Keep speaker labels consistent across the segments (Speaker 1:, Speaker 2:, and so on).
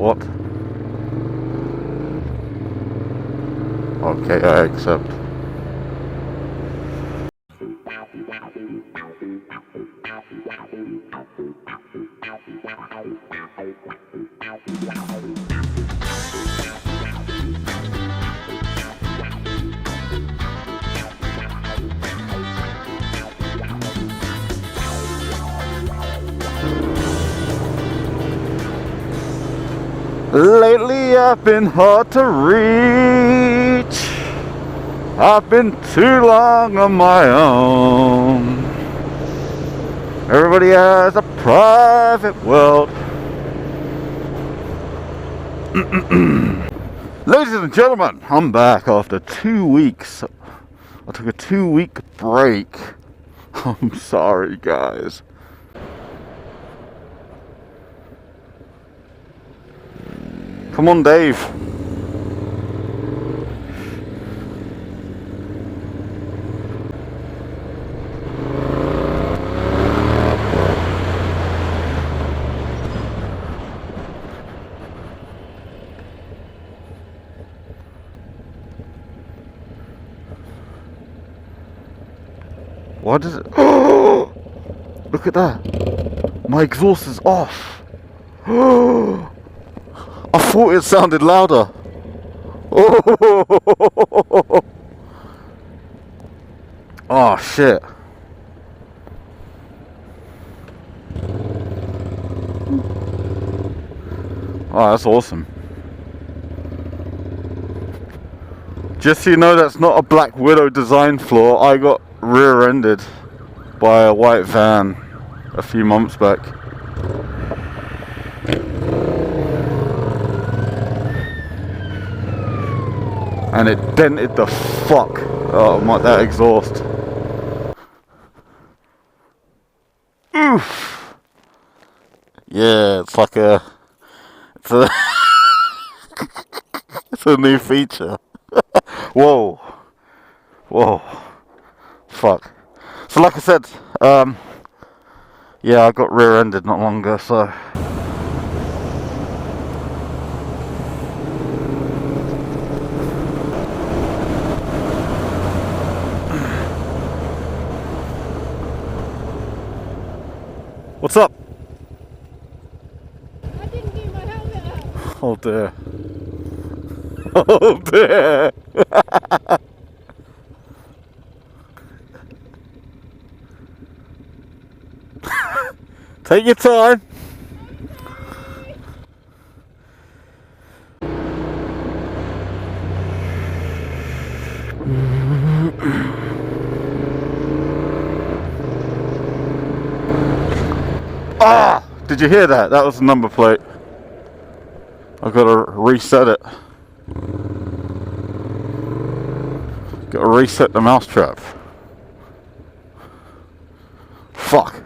Speaker 1: What? Okay, I accept. Lately I've been hard to reach. I've been too long on my own. Everybody has a private world. Ladies and gentlemen, I'm back after 2 weeks. I took a 2-week break. I'm sorry, guys. Come on, Dave. Why does it... Look at that. My exhaust is off. I thought it sounded louder. Oh shit. Oh, that's awesome. Just so you know, that's not a Black Widow design flaw. I got rear-ended by a white van a few months back. And it dented the fuck out of that exhaust. Oof. Yeah, it's like a... It's a new feature. Whoa. Whoa. Fuck. So like I said, yeah, I got rear-ended not long ago, so... What's up?
Speaker 2: I didn't get my helmet up.
Speaker 1: Oh dear. Oh dear. Take your time. Ah! Did you hear that? That was the number plate. I've got to reset it. Got to reset the mousetrap. Fuck.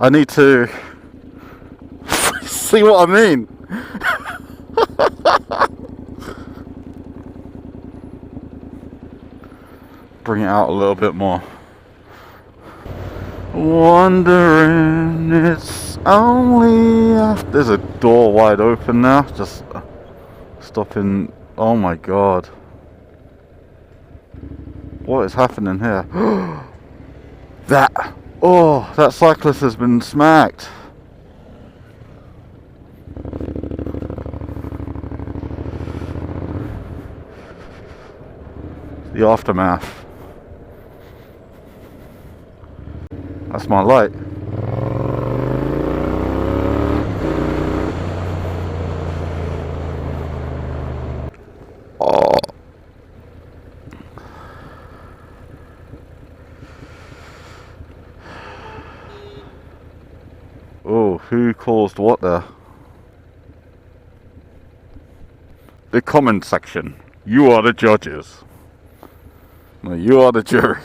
Speaker 1: I need to see what I mean. Bring it out a little bit more. Wondering it's only after... There's a door wide open now. Just stopping. Oh my god. What is happening here? That... Oh, that cyclist has been smacked. The aftermath. That's my light. Oh. Oh, who caused what there? The comment section. You are the judges. No, you are the jury.